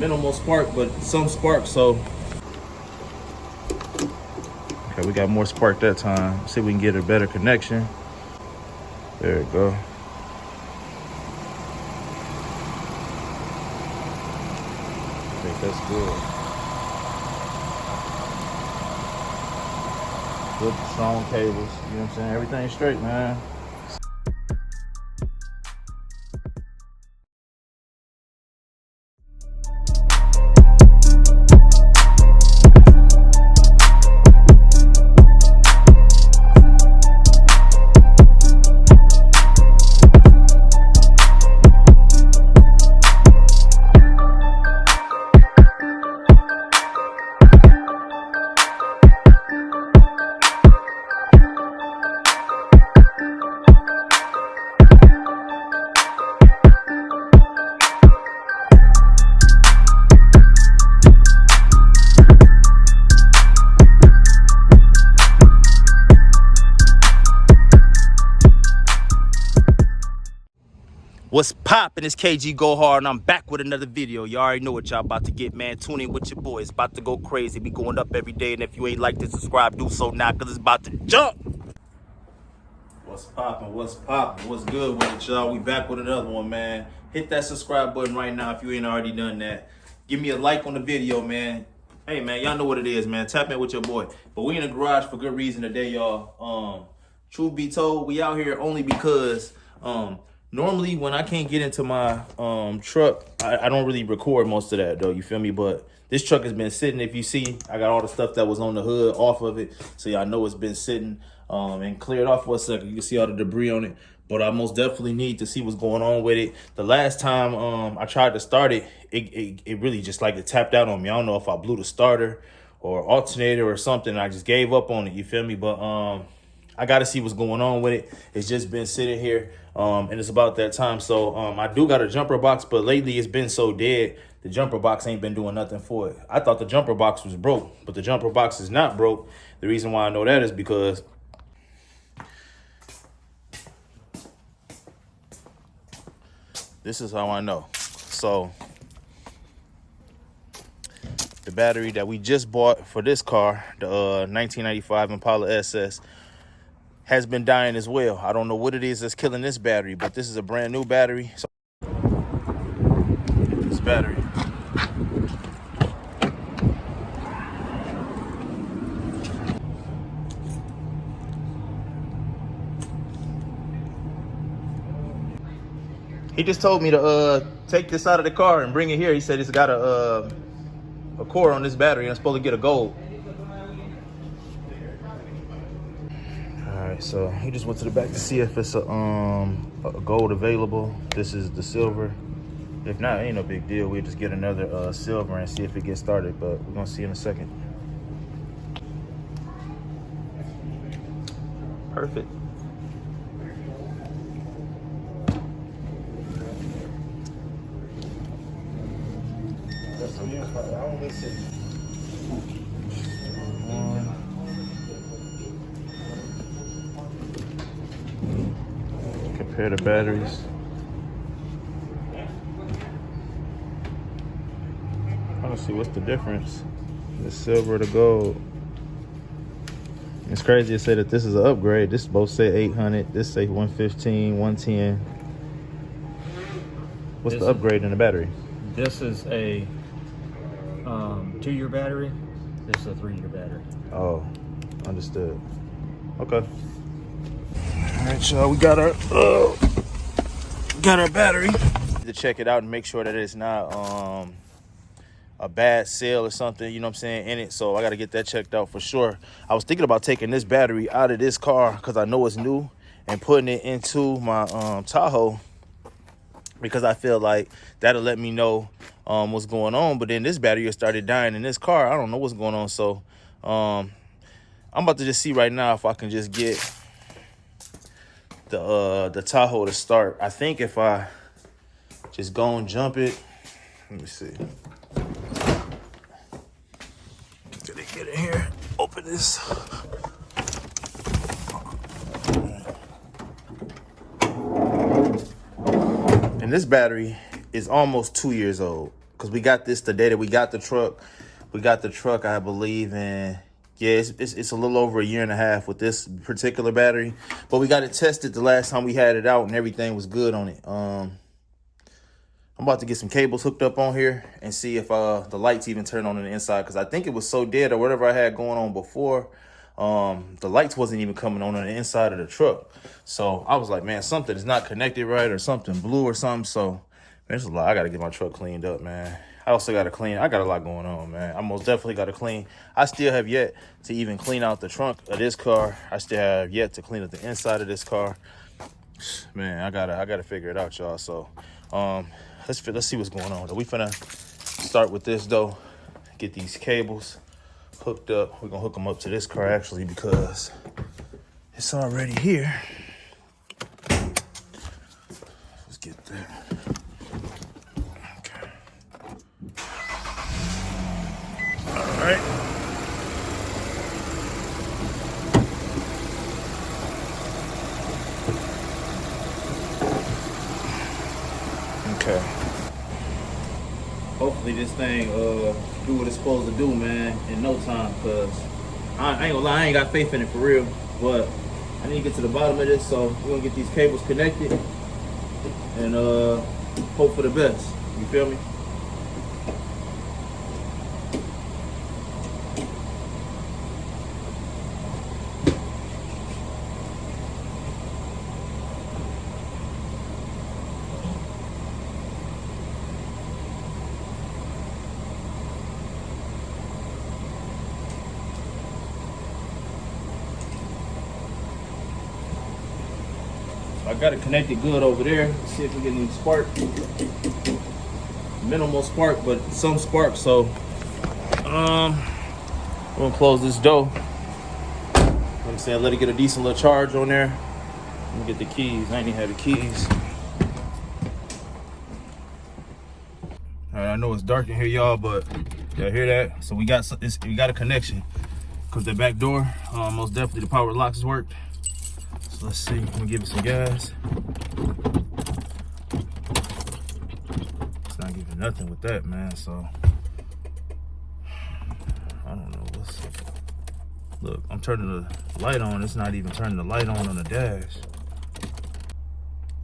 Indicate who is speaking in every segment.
Speaker 1: minimal spark, but some spark. So okay, we got more spark that time. See if we can get a better connection. There we go. I think that's good. Good, strong cables. You know what I'm saying? Everything's straight, man. What's poppin'? It's KG Go Hard, and I'm back with another video. You already know what y'all about to get, man. Tune in with your boy. It's about to go crazy. We going up every day, and if you ain't like to subscribe, do so now, because it's about to jump. What's poppin'? What's poppin'? What's good with it, y'all? We back with another one, man. Hit that subscribe button right now if you ain't already done that. Give me a like on the video, man. Hey, man, y'all know what it is, man. Tap in with your boy. But we in the garage for good reason today, y'all. Truth be told, we out here only because... normally, when I can't get into my truck, I don't really record most of that, though. You feel me? But this truck has been sitting. If you see, I got all the stuff that was on the hood off of it. So y'all know it's been sitting and cleared off for a second. You can see all the debris on it. But I most definitely need to see what's going on with it. The last time I tried to start it, it really just like it tapped out on me. I don't know if I blew the starter or alternator or something. I just gave up on it. You feel me? But I got to see what's going on with it. It's just been sitting here. And it's about that time. So I do got a jumper box, but lately it's been so dead. The jumper box ain't been doing nothing for it. I thought the jumper box was broke, but the jumper box is not broke. The reason why I know that is because this is how I know. So the battery that we just bought for this car, the 1995 Impala SS, has been dying as well. I don't know what it is that's killing this battery, but this is a brand new battery. So this battery. He just told me to take this out of the car and bring it here. He said it's got a core on this battery and I'm supposed to get a gold. Alright, so he just went to the back to see if it's a gold available. This is the silver. If not, ain't no big deal. We'll just get another silver and see if it gets started, but we're gonna see in a second. Perfect. Compare the batteries. I don't see what's the difference. The silver to gold. It's crazy to say that this is an upgrade. This both say 800. This say 115, 110. What's the upgrade in the battery?
Speaker 2: This is a 2-year battery. This is a 3-year battery.
Speaker 1: Oh, understood. Okay. All right, y'all. We got our battery. To check it out and make sure that it's not a bad cell or something, you know what I'm saying, in it. So I got to get that checked out for sure. I was thinking about taking this battery out of this car because I know it's new and putting it into my Tahoe because I feel like that'll let me know what's going on. But then this battery started dying in this car. I don't know what's going on. So I'm about to just see right now if I can just get the Tahoe to start. I think if I just go and jump it, let me see. Get in here, open this. And this battery is almost 2 years old. because we got this the day that we got the truck. We got the truck, I believe, in, yeah, it's a little over 1.5 years with this particular battery. But we got it tested the last time we had it out, and everything was good on it. I'm about to get some cables hooked up on here and see if the lights even turn on the inside, because I think it was so dead or whatever I had going on before. The lights wasn't even coming on the inside of the truck. So I was like, man, something is not connected right, or something blew or something. So man, there's a lot. I got to get my truck cleaned up, man. I also got to clean. I got a lot going on, man. I most definitely got to clean. I still have yet to even clean out the trunk of this car. I still have yet to clean up the inside of this car. Man, I gotta figure it out, y'all. So let's see what's going on. We finna start with this though. Get these cables hooked up. We're gonna hook them up to this car actually, because it's already here. Let's get that. Okay. All right. Okay. Hopefully this thing do what it's supposed to do, man, in no time, because I ain't gonna lie, I ain't got faith in it for real. But I need to get to the bottom of this, so we're gonna get these cables connected and hope for the best. You feel me? I got it connected good over there. See if we get any spark. Minimal spark, but some spark. So we're gonna close this door. You know what I'm saying? Let it get a decent little charge on there. Let me get the keys. I ain't even have the keys. All right, I know it's dark in here, y'all, but y'all hear that? So we got a connection, because the back door, most definitely the power locks worked. So let's see. I'm gonna give it some gas. It's not giving nothing with that, man. So I don't know what's. Look, I'm turning the light on. It's not even turning the light on the dash.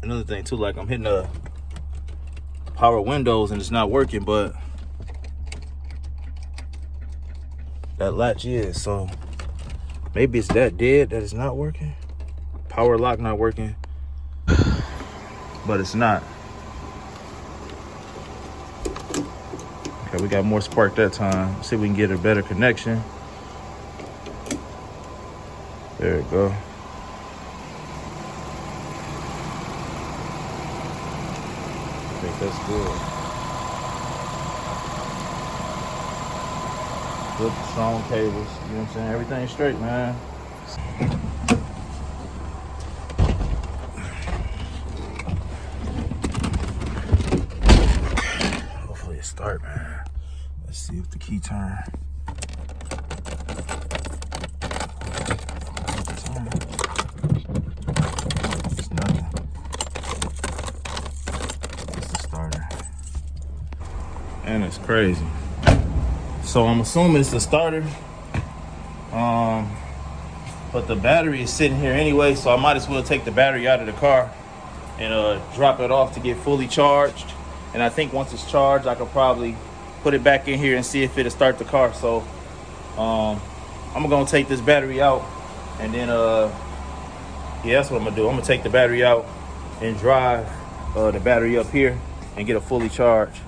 Speaker 1: Another thing too, like I'm hitting the power windows and it's not working, but that latch is. So maybe it's that dead that it's not working. Power lock not working, but it's not. Okay, we got more spark that time. Let's see if we can get a better connection. There we go. I think that's good. Good, strong cables. You know what I'm saying? Everything's straight, man. Hopefully it start, man. Let's see if the key turn. It's nothing. It's the starter. And it's crazy. So I'm assuming it's the starter. But the battery is sitting here anyway, so I might as well take the battery out of the car and drop it off to get fully charged. And I think once it's charged, I could probably put it back in here and see if it'll start the car. So I'm gonna take this battery out, and then yeah, that's what I'm gonna do. I'm gonna take the battery out and drive the battery up here and get a fully charged.